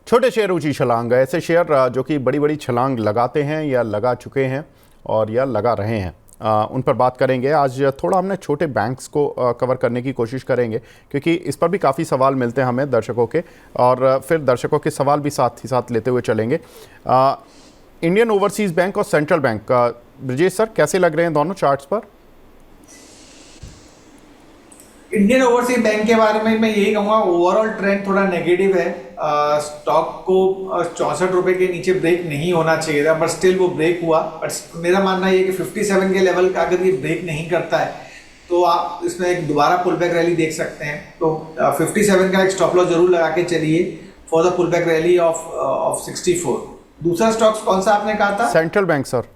छोटे शेयर ऊंची छलांग, ऐसे शेयर जो कि बड़ी बड़ी छलांग लगाते हैं या लगा चुके हैं और या लगा रहे हैं, उन पर बात करेंगे। आज थोड़ा हमने छोटे बैंक्स को कवर करने की कोशिश करेंगे क्योंकि इस पर भी काफ़ी सवाल मिलते हैं हमें दर्शकों के, और फिर दर्शकों के सवाल भी साथ ही साथ लेते हुए चलेंगे। इंडियन ओवरसीज़ बैंक और सेंट्रल बैंक, ब्रजेश सर कैसे लग रहे हैं दोनों चार्ट्स पर? इंडियन ओवरसीज बैंक के बारे में मैं यही कहूँगा, ओवरऑल ट्रेंड थोड़ा नेगेटिव है। स्टॉक को 64 रुपए के नीचे ब्रेक नहीं होना चाहिए था, बट स्टिल वो ब्रेक हुआ। बट मेरा मानना ये कि 57 के लेवल का अगर ये ब्रेक नहीं करता है तो आप इसमें एक दोबारा पुल बैक रैली देख सकते हैं। तो 57 का एक स्टॉप लॉस जरूर लगा के चलिए for the pull back rally of 64। दूसरा स्टॉक्स कौन सा आपने कहा था? Central bank sir.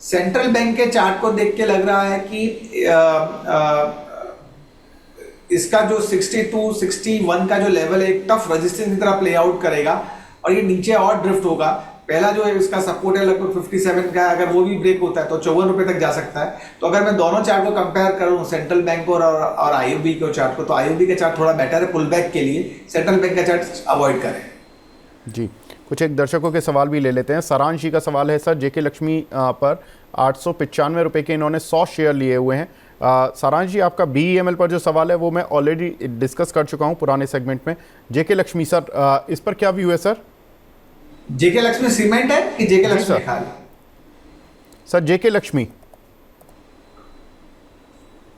Central bank के चार्ट को देख के लग रहा है कि इसका जो 62, 61 का जो लेवल है एक टफ रेजिस्टेंस की तरह प्ले आउट करेगा और ये नीचे और ड्रिफ्ट होगा। पहला जो है इसका सपोर्ट है लगभग 57 का, अगर वो भी ब्रेक होता है तो 54 रुपए तक जा सकता है। तो अगर मैं दोनों चार्ट को कंपेयर करूं, सेंट्रल बैंक और आईओबी के चार्ट को, तो आईओबी का चार्ट थोड़ा बेटर है पुल बैक के लिए, सेंट्रल बैंक का चार्ट अवॉइड करें। जी, कुछ एक दर्शकों के सवाल भी ले लेते हैं। सारांश जी का सवाल है, सर जेके लक्ष्मी पर 895 रुपये के इन्होंने 100 शेयर लिए हुए हैं। सारांश जी, आपका BEML पर जो सवाल है वो मैं ऑलरेडी डिस्कस कर चुका हूं पुराने सेगमेंट में। जेके लक्ष्मी सर, इस पर क्या व्यू है सर? जेके लक्ष्मी सीमेंट है कि जेके लक्ष्मी खाली? सर जेके लक्ष्मी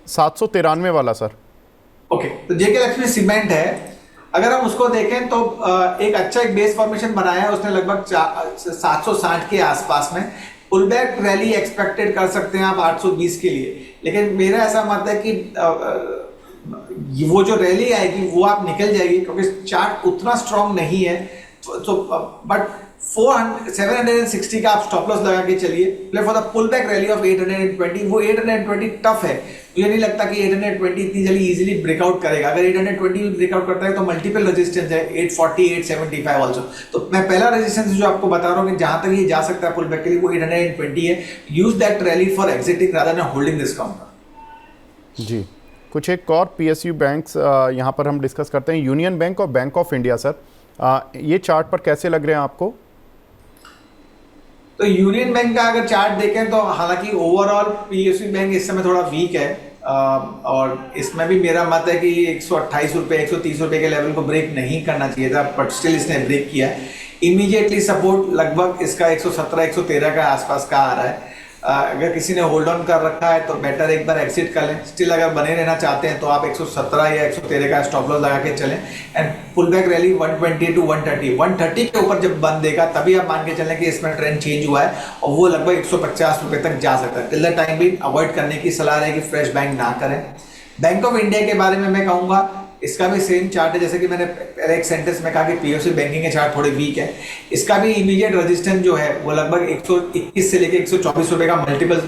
793 वाला सर। ओके, तो जेके लक्ष्मी सीमेंट है। अगर हम उसको देखें तो एक अच्छा एक बेस फॉर्मेशन बनाया है उसने लगभग 760 के आसपास में। पुल बैक रैली एक्सपेक्टेड कर सकते हैं आप 820 के लिए, लेकिन मेरा ऐसा मत है कि वो जो रैली आएगी वो आप निकल जाएगी क्योंकि चार्ट उतना स्ट्रांग नहीं है। तो बट 760 का आप स्टॉप लॉस लगा के चलिए, play for the pull back rally of 820। वो 820 टफ है, मुझे नहीं लगता कि 820 इतनी जल्दी इजीली ब्रेकआउट करेगा। अगर 820 ब्रेकआउट करता है तो मल्टीपल रेजिस्टेंस है 840, 875 ऑल्सो। तो मैं पहला रेजिस्टेंस जो आपको बता रहा हूँ कि जहां तक ये जा सकता है पुल बैक के लिए वो 820 है। Use that rally for exiting rather than holding this counter. जी, कुछ एक और PSU बैंक्स यहाँ पर हम डिस्कस करते हैं। यूनियन बैंक और बैंक ऑफ इंडिया सर, ये चार्ट पर कैसे लग रहे हैं आपको? तो यूनियन बैंक का अगर चार्ट देखें तो हालांकि ओवरऑल PSU बैंक इस समय थोड़ा वीक है, और इसमें भी मेरा मत है कि 128 रुपये, 130 रुपये के लेवल को ब्रेक नहीं करना चाहिए था, बट स्टिल इसने ब्रेक किया है। इमीडिएटली सपोर्ट लगभग इसका 117, 113 का आसपास का आ रहा है। अगर किसी ने होल्ड ऑन कर रखा है तो बेटर एक बार एग्जिट कर लें। स्टिल अगर बने रहना चाहते हैं तो आप 117 या 113 का स्टॉप लॉस लगा के चलें। And pull back rally 120 to 130 के ऊपर जब बंद देगा तभी आप मान के चलें कि इसमें ट्रेंड चेंज हुआ है और वो लगभग 150 रुपये तक जा सकता है। टिल द टाइम भी अवॉइड करने की सलाह रहेगी, फ्रेश बैंक ना करें। बैंक ऑफ इंडिया के बारे में मैं कहूँगा इसका भी सेम चार्ट है, जैसे कि मैंने पहले एक सेंटेंस में कहा कि PSU बैंकिंग के चार्ट थोड़े वीक है। इसका भी इमीडिएट रेजिस्टेंस जो है वो लगभग 121 से लेकर 124 रुपये का मल्टीपल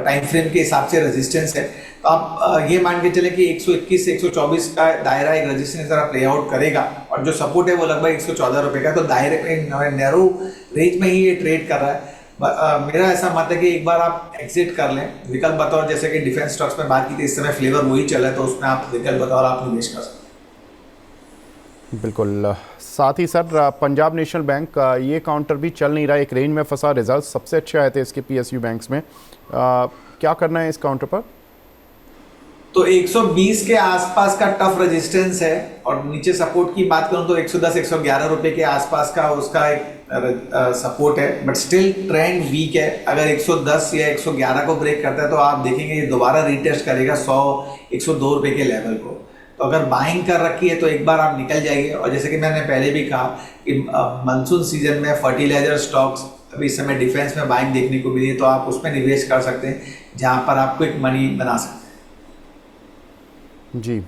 टाइम फ्रेम के हिसाब से रेजिस्टेंस है। तो आप ये मान के चले कि 121 से 124 का दायरा एक रेजिस्टेंस तरह प्ले आउट करेगा और जो सपोर्ट है वो लगभग 114 रुपये का। तो दायरे में नैरो रेंज में ही ये ट्रेड कर रहा है। मेरा ऐसा मत है कि एक बार आप एग्जिट कर लें विकल्प बतौर, जैसे कि डिफेंस स्टॉक्स में बात की थी, इस समय फ्लेवर वही चल रहा है तो उसमें आप विकल्प बतौर आप निवेश कर सकते हैं। बिल्कुल। साथ ही सर पंजाब नेशनल बैंक, ये काउंटर भी चल नहीं रहा, एक रेंज में फंसा। रिजल्ट सबसे अच्छे आए थे इसके PSU बैंक्स में, क्या करना है इस काउंटर पर? तो 120 के आसपास का टफ रेजिस्टेंस है और नीचे सपोर्ट की बात करूं तो 110, 111 रुपए के आसपास का उसका एक सपोर्ट है, बट स्टिल ट्रेंड वीक है। अगर 110 या 111 को ब्रेक करता है तो आप देखेंगे ये दोबारा रीटेस्ट करेगा 100, 102 रुपए के लेवल को। तो अगर बाइंग कर रखी है तो एक बार आप निकल जाइए। और जैसे कि मैंने पहले भी कहा कि मानसून सीजन में फर्टिलाइजर स्टॉक्स, अभी इस समय डिफेंस में बाइंग देखने को मिली है तो आप उसमें निवेश कर सकते हैं जहां पर आप क्विक मनी बना सकते हैं। जी,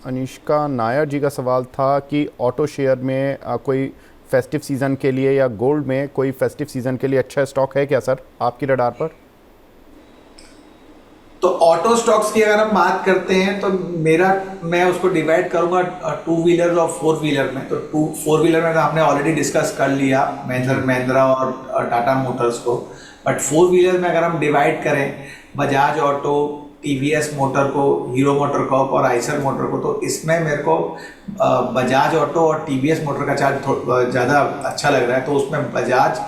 अनिष्का नायर जी का सवाल था कि ऑटो शेयर में कोई फेस्टिव सीज़न के लिए या गोल्ड में कोई फेस्टिव सीज़न के लिए अच्छा स्टॉक है क्या सर आपकी रडार पर? तो ऑटो स्टॉक्स की अगर हम बात करते हैं तो मैं उसको डिवाइड करूंगा 2 व्हीलर और 4 व्हीलर में। तो 4 व्हीलर में तो हमने ऑलरेडी डिस्कस कर लिया महिंद्रा और टाटा मोटर्स को, बट 4 व्हीलर में अगर हम डिवाइड करें बजाज ऑटो, टीवीएस मोटर को, हीरो मोटर कॉर्प और आइसर मोटर को। तो इसमें मेरे को बजाज ऑटो और टीवीएस मोटर का चार्ज ज़्यादा अच्छा लग रहा है, तो उसमें बजाज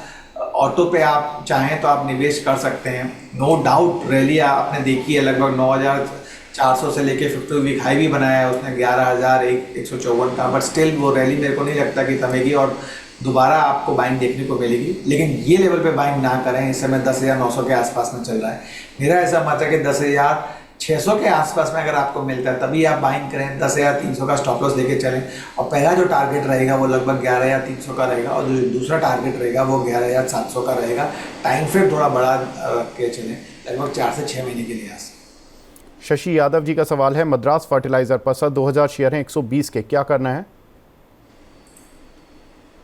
ऑटो पे आप चाहें तो आप निवेश कर सकते हैं। नो डाउट रैली आपने देखी है, लगभग 9,400 से लेके 50 वीक हाई भी बनाया है उसने 11,154 का, बट स्टिल वो रैली मेरे को नहीं लगता कि थमेगी और दोबारा आपको बाइंग देखने को मिलेगी। लेकिन ये लेवल पे बाइंग ना करें, इस समय 10,900 के आसपास में चल रहा है। मेरा ऐसा मत है कि 10,600 के आसपास में अगर आपको मिलता है तभी आप बाइंग करें। 10,300 का स्टॉप लॉस लेके चलें, और पहला जो टारगेट रहेगा वो लगभग 11,300 का रहेगा, और जो दूसरा टारगेट रहेगा वो 11,700 का रहेगा। टाइम फ्रेम थोड़ा बड़ा रख के चलें, लगभग 4 से 6 महीने के लिहाज। शशि यादव जी का सवाल है, मद्रास फर्टिलाइजर पर सर 2000 शेयर हैं 120 के, क्या करना है?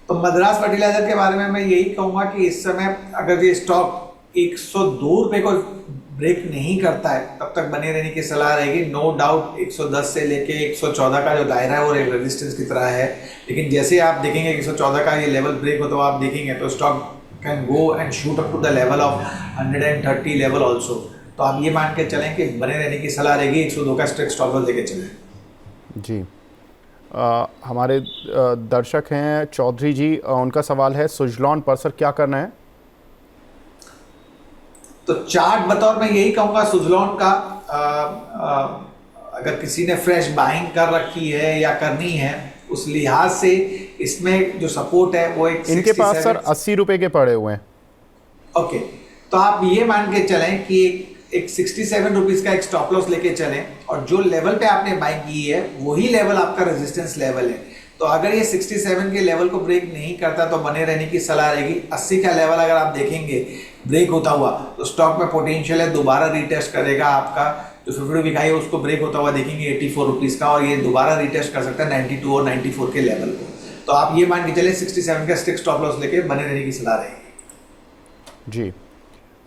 तो मद्रास फर्टिलाइजर के बारे में मैं यही कहूँगा कि इस समय अगर ये स्टॉक 102 रुपये को ब्रेक नहीं करता है तब तक बने रहने की सलाह रहेगी। नो डाउट 110 से लेके 114 का जो दायरा है वो रेजिस्टेंस की तरह है, लेकिन जैसे आप देखेंगे 114 का ये लेवल ब्रेक हो तो आप देखेंगे तो stock can go and shoot up to the level of 130 level also. तो आप ये मान के चलें कि बने रहने की सलाह रहेगी, 102 का स्ट्रिक्ट स्टॉप लॉस लेके चलें। जी हमारे दर्शक हैं चौधरी जी, उनका सवाल है सुजलॉन पर सर क्या करना है? तो चार्ट बतौर मैं यही कहूँगा सुजलॉन का, अगर किसी ने फ्रेश बाइंग कर रखी है या करनी है उस लिहाज से इसमें जो सपोर्ट है वो एक इनके पास सर 80 रुपए के पड़े हुए हैं। ओके, तो आप ये मान के चलें कि एक 67 रुपीज़ का एक स्टॉप लॉस लेके चलें, और जो लेवल पे आपने बाइंग की है वही लेवल आपका रेजिस्टेंस लेवल है। तो अगर ये 67 के लेवल को ब्रेक नहीं करता तो बने रहने की सलाह रहेगी। 80 का लेवल अगर आप देखेंगे ब्रेक होता हुआ तो स्टॉक में पोटेंशियल है, दोबारा रिटेस्ट करेगा। आपका जो 50 वीक हाई है उसको ब्रेक होता हुआ देखेंगे 84 रुपीज़ का, और ये दोबारा रिटेस्ट कर सकता है 92 और 94 के लेवल को। तो आप ये मान के चले 67 का स्ट्रिक्ट स्टॉप लॉस लेके बने रहने की सलाह रहेगी। जी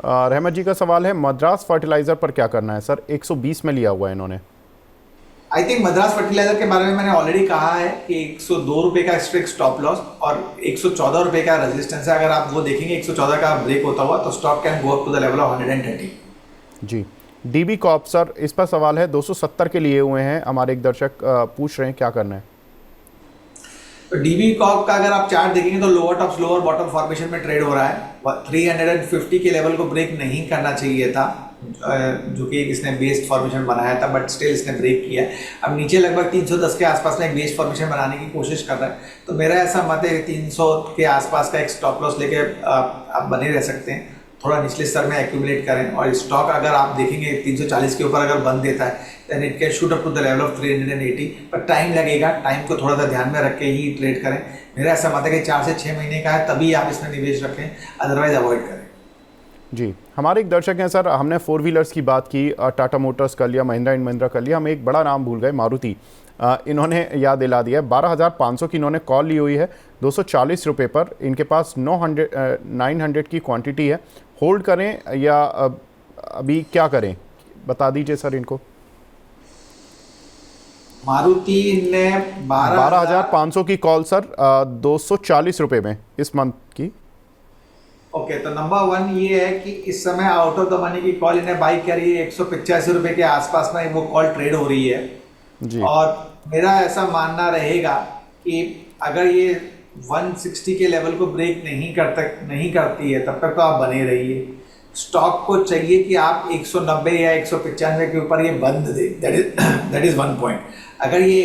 रहमत जी का सवाल है, मद्रास फर्टिलाइजर पर क्या करना है सर? 120 में लिया हुआ है इन्होंने। आई थिंक मद्रास फर्टिलाइजर के बारे में मैंने ऑलरेडी कहा है कि 102 रुपये का स्ट्रिक्ट स्टॉप लॉस और 114 रुपये का रेजिस्टेंस है। अगर आप वो देखेंगे 114 का ब्रेक होता हुआ तो stock can go up to the level of 130। जी डीबी कॉप सर, इस पर सवाल है 270 के लिए हुए हैं, हमारे एक दर्शक पूछ रहे हैं क्या करना है? तो डीबी कॉप का अगर आप चार्ट देखेंगे तो lower top lower bottom formation में ट्रेड हो रहा है। 350 के लेवल को ब्रेक नहीं करना चाहिए था, जो कि इसने बेस्ड फॉर्मेशन बनाया था, बट स्टिल इसने ब्रेक किया। अब नीचे लगभग 310 के आसपास में एक बेस्ड फॉर्मेशन बनाने की कोशिश कर रहा है। तो मेरा ऐसा मत है 300 के आसपास का एक स्टॉप लॉस लेके आप बने रह सकते हैं, थोड़ा निचले स्तर में एक्यूमुलेट करें। और स्टॉक अगर आप देखेंगे 340 के ऊपर अगर बंद देता है then it can shoot up to the level of 380, पर टाइम लगेगा। टाइम को थोड़ा सा ध्यान में रख के ही ट्रेड करें। मेरा ऐसा मत है कि 4 से 6 महीने का है तभी आप इसमें निवेश रखें, अदरवाइज अवॉइड करें। जी हमारे एक दर्शक हैं सर, हमने 4 व्हीलर्स की बात की, टाटा मोटर्स कर लिया, महिंद्रा एंड महिंद्रा कर लिया, हम एक बड़ा नाम भूल गए, मारुति। इन्होंने याद दिला दिया, 12,500 की इन्होंने कॉल ली हुई है 240 रुपये पर। इनके पास 900 की क्वांटिटी है, होल्ड करें या अभी क्या करें, बता दीजिए सर इनको। मारुति ने 12,500 की कॉल सर, 240 रुपये में इस मंथ की। ओके, तो नंबर 1 ये है कि इस समय आउट ऑफ द मनी की कॉल इन्हें बाई करी है 185 रुपये के आसपास में वो कॉल ट्रेड हो रही है जी। और मेरा ऐसा मानना रहेगा कि अगर ये 160 के लेवल को ब्रेक नहीं करती है तब तक तो आप बने रहिए। स्टॉक को चाहिए कि आप 190 या 195 के ऊपर ये बंद दे, दैट इज 1 पॉइंट। अगर ये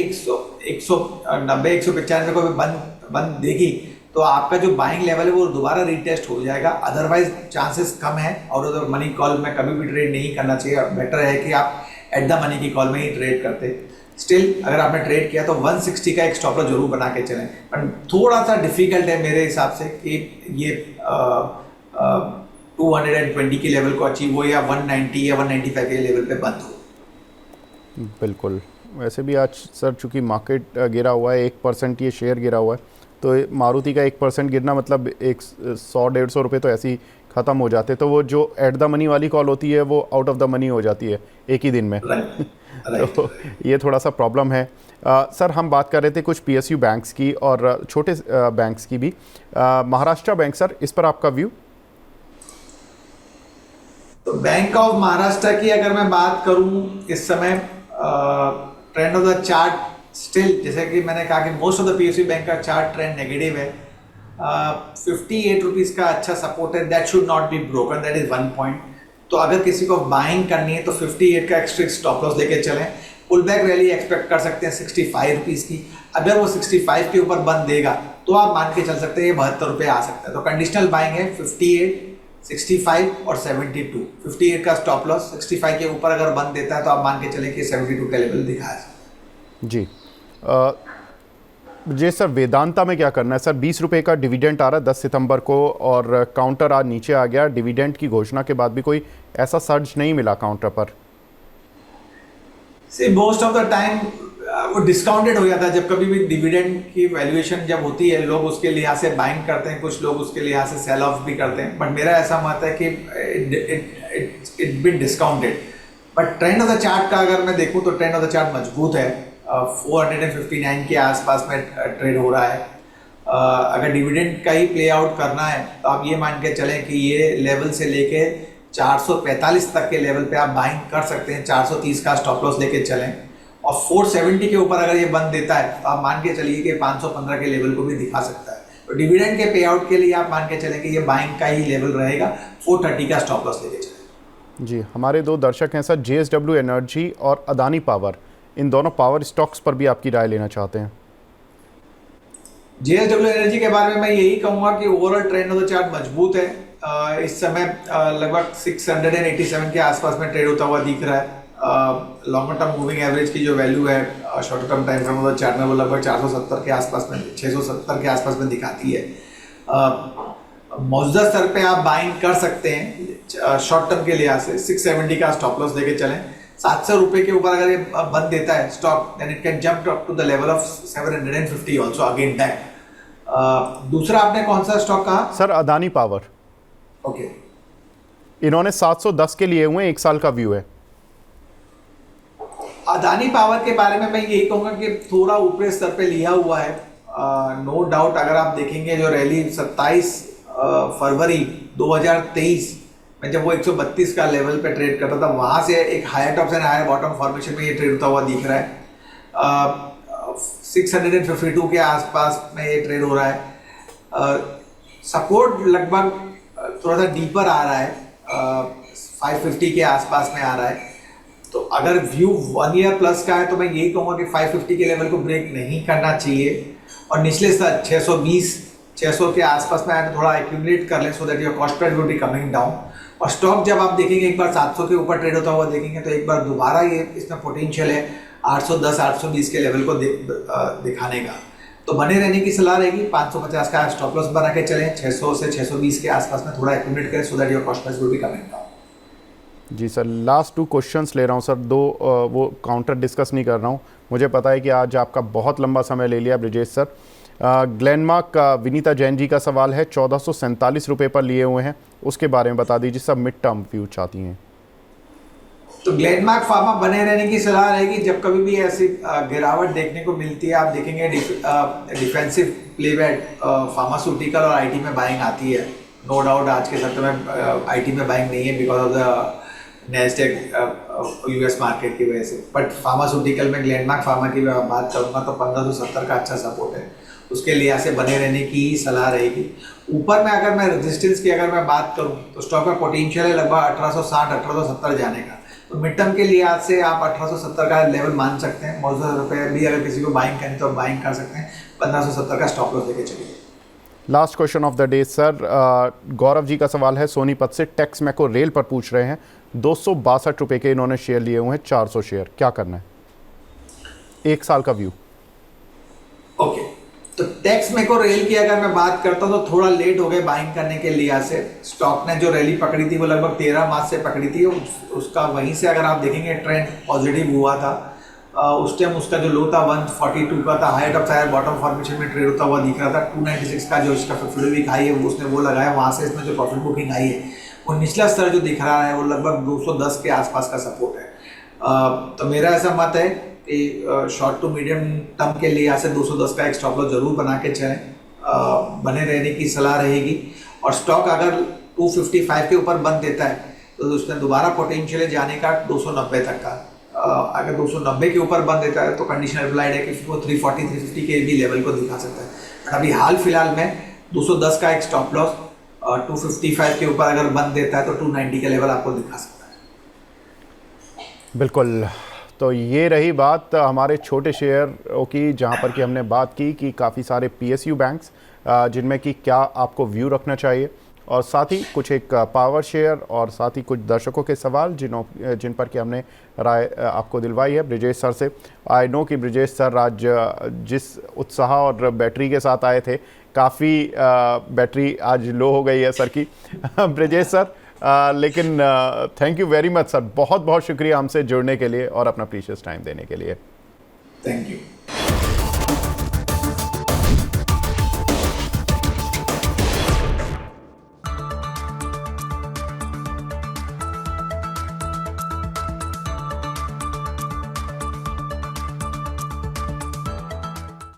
190 195 को भी बंद देगी तो आपका जो बाइंग लेवल है वो दोबारा रीटेस्ट हो जाएगा। अदरवाइज चांसेस कम है, out of the money call में कभी भी ट्रेड नहीं करना चाहिए। बेटर है कि आप एट द मनी की कॉल में ही ट्रेड करते। स्टिल अगर आपने ट्रेड किया तो 160 का एक स्टॉप लॉस जरूर बना के चलें, पर थोड़ा सा डिफिकल्ट है मेरे हिसाब से कि ये 220 के लेवल को अचीव हो या 190 या 195 के लेवल पे बंद हो। बिल्कुल, वैसे भी आज सर चूँकि मार्केट गिरा हुआ है, 1% ये शेयर गिरा हुआ है, तो मारुति का 1% गिरना मतलब 100-150 रुपये तो ऐसे ही ख़त्म हो जाते। तो वो जो एट द मनी वाली कॉल होती है वो आउट ऑफ द मनी हो जाती है एक ही दिन में। तो ये थोड़ा सा प्रॉब्लम है। सर हम बात कर रहे थे कुछ PSU बैंक्स की और छोटे बैंक्स की भी। महाराष्ट्र बैंक सर, इस पर आपका व्यू? तो बैंक ऑफ महाराष्ट्र की अगर मैं बात करूं इस समय trend of the chart still, जैसे कि मैंने कहा कि most of the PSU bank का चार्ट ट्रेंड नेगेटिव है। 58 रुपीज़ का अच्छा सपोर्ट है, that should not be broken, that is 1 point. तो अगर किसी को बाइंग करनी है तो 58 का एक्स्ट्रिक स्टॉप लॉस लेके चलें। पुल बैक रैली एक्सपेक्ट कर सकते हैं 65 रुपीज़ की। अगर वो 65 के ऊपर बंद देगा तो आप मान के चल सकते हैं ये 72 रुपये आ सकता है। तो कंडीशनल बाइंग है 58, 65 और 72। 58 का स्टॉप लॉस, 65 के ऊपर अगर बंद देता है तो आप मान के चलें कि 72 का लेवल दिखाया है। जी जी सर, वेदांता में क्या करना है सर? 20 रुपये का डिविडेंड आ रहा है 10 सितंबर को और काउंटर आज नीचे आ गया। डिविडेंड की घोषणा के बाद भी कोई ऐसा सर्ज नहीं मिला काउंटर पर। सी मोस्ट ऑफ द टाइम वो डिस्काउंटेड हो जाता है। जब कभी भी डिविडेंड की वैल्यूएशन जब होती है, लोग उसके लिहाज से बाइंग करते हैं, कुछ लोग उसके लिहाज से सेल ऑफ भी करते हैं। बट मेरा ऐसा मत है कि it been discounted. But trend of the chart का अगर मैं देखूं तो ट्रेंड ऑफ द चार्ट मजबूत है। 459 के आसपास में ट्रेड हो रहा है। अगर डिविडेंड का ही प्ले आउट करना है तो आप ये मान के चलें कि ये लेवल से लेके 445 तक के लेवल पे आप बाइंग कर सकते हैं। 430 का स्टॉप लॉस लेके चलें और 470 के ऊपर अगर ये बंद देता है तो आप मान के चलिए कि 515 के लेवल को भी दिखा सकता है। तो डिविडेंड के पे आउट के लिए आप मान के चलें कि ये बाइंग का ही लेवल रहेगा। 430 का स्टॉप लॉस लेके चलें। जी, हमारे दो दर्शक हैं सर, JSW एनर्जी और अदानी पावर, इन दोनों पावर स्टॉक्स पर भी आपकी राय लेना चाहते हैं। JSW एनर्जी के बारे में मैं यही कहूँगा कि overall trend of the chart मजबूत है। इस समय लगभग 687 के आसपास में ट्रेड होता हुआ दिख रहा है। लॉन्गर टर्म मूविंग एवरेज की जो वैल्यू है short term time frame of the chart में वो लगभग 470 के आसपास में, 670 के आसपास में दिखाती है। मौजूदा स्तर पे आप बाइंग कर सकते हैं शॉर्ट टर्म के लिहाज से। 670 का स्टॉप लॉस लेके चलें। 700 रुपये के ऊपर अगर ये बंद देता है stock, then it can jump up to the level of 750 also again that. दूसरा आपने कौन सा स्टॉक कहा सर? अदानी पावर। ओके, इन्होंने 710 के लिए हुए, 1 साल का व्यू है। अदानी पावर के बारे में मैं यही कहूँगा कि थोड़ा ऊपरी स्तर पे लिया हुआ है। नो डाउट अगर आप देखेंगे जो रैली 27 फरवरी 2023 में जब वो 132 का लेवल पे ट्रेड करता था, वहाँ से एक हायर टॉप से हायर बॉटम फॉर्मेशन में ये ट्रेड होता हुआ दिख रहा है। 652 के आसपास में ये ट्रेड हो रहा है। सपोर्ट लगभग थोड़ा सा डीपर आ रहा है, 550 के आसपास में आ रहा है। तो अगर व्यू 1 ईयर प्लस का है तो मैं यही कहूँगा कि 550 के लेवल को ब्रेक नहीं करना चाहिए और निचले स्तर 620 600 के आसपास में आए तो थोड़ा एक्यूमुलेट कर लें, सो that your cost price will be coming down. और स्टॉक जब आप देखेंगे एक बार 700 के ऊपर ट्रेड होता हुआ देखेंगे तो एक बार दोबारा ये इसमें पोटेंशियल है 810 820 के लेवल को दिखाने का। तो बने रहने की सलाह रहेगी। 550 का स्टॉप लॉस बना के चलें। 600 से 620 के आसपास में थोड़ा एक्यूमुलेट करें, so that your cost price will be coming down. जी सर, लास्ट 2 क्वेश्चंस ले रहा हूँ सर। 2 वो काउंटर डिस्कस नहीं कर रहा हूँ। मुझे पता है कि आज आपका बहुत लंबा समय ले लिया ब्रिजेश सर। ग्लेनमार्क का विनीता जैन जी का सवाल है, 1447 रुपये पर लिए हुए हैं, उसके बारे में बता दीजिए। सब मिड टर्म व्यू चाहती हैं। तो ग्लेनमार्क फार्मा बने रहने की सलाह रहेगी। जब कभी भी ऐसी गिरावट देखने को मिलती है, आप देखेंगे डिफेंसिव प्लेबैक फार्मास्यूटिकल और आईटी में बाइंग आती है। नो डाउट आज के सत्र में आईटी में बाइंग नहीं है because of the Nasdaq US market की वजह से। बट फार्मास्यूटिकल में ग्लेनमार्क फार्मा की बात करूँगा तो 1570 का अच्छा सपोर्ट है, उसके लिहाज से बने रहने की सलाह रहेगी। ऊपर में अगर मैं रेजिस्टेंस की अगर मैं बात करूं तो स्टॉक में पोटेंशियल है लगभग 1860 1870 जाने का। तो मिड टर्म के लिहाज से आप 1870 का लेवल मान सकते हैं। मौजूदा रुपये भी अगर किसी को बाइंग करें तो बाइंग कर सकते हैं। 1570 का स्टॉप लॉस लेके चलिए। Last question of the day sir, Gaurav ji का सवाल है सोनीपत से। टेक्स मैको रेल पर पूछ रहे हैं, 262 रुपये के इन्होंने शेयर लिए हुए हैं, 400 शेयर, क्या करना है? 1 साल का व्यू। ओके, तो टेक्स मैको रेल की अगर मैं बात करता हूँ तो थोड़ा लेट हो गए बाइंग करने के लिहाज से। स्टॉक ने जो रैली पकड़ी थी वो लगभग 13 मार्च से पकड़ी थी। उसका वहीं से अगर आप देखेंगे ट्रेंड पॉजिटिव हुआ था। उस टाइम उसका जो लो था 142 का था, height of higher bottom formation में ट्रेड होता हुआ दिख रहा था। 296 का जो इसका 50 वीक हाई है उसने वो लगाया, वहाँ से इसमें जो प्रॉफिट बुकिंग आई है वो निचला स्तर जो दिख रहा है वो लगभग 210 के आसपास का सपोर्ट है। तो मेरा ऐसा मत है कि शॉर्ट टू मीडियम टर्म के लिए यहाँ से 210 का एक स्टॉप लॉस जरूर बना के चलें। बने रहने की सलाह रहेगी। और स्टॉक अगर 255 के ऊपर बंद देता है तो उसमें दोबारा पोटेंशियल है जाने का 290 तक का। अगर 290 के ऊपर बंद देता है तो कंडीशन अप्लाइड है कि वो 340 350 के भी लेवल को दिखा सकता है। बट अभी हाल फिलहाल में 210 का एक स्टॉप लॉस, 255 के ऊपर अगर बंद देता है तो 290 का लेवल आपको दिखा सकता है। बिल्कुल। तो ये रही बात हमारे छोटे शेयरों की, जहाँ पर कि हमने बात की कि काफ़ी सारे PSU बैंक्स जिनमें कि क्या आपको व्यू रखना चाहिए, और साथ ही कुछ एक पावर शेयर, और साथ ही कुछ दर्शकों के सवाल जिन पर कि हमने राय आपको दिलवाई है ब्रिजेश सर से। आई नो कि ब्रिजेश सर आज जिस उत्साह और बैटरी के साथ आए थे, काफ़ी बैटरी आज लो हो गई है सर की ब्रिजेश सर, लेकिन thank you very much sir, बहुत बहुत शुक्रिया हमसे जुड़ने के लिए और अपना प्रीशियस टाइम देने के लिए। Thank you.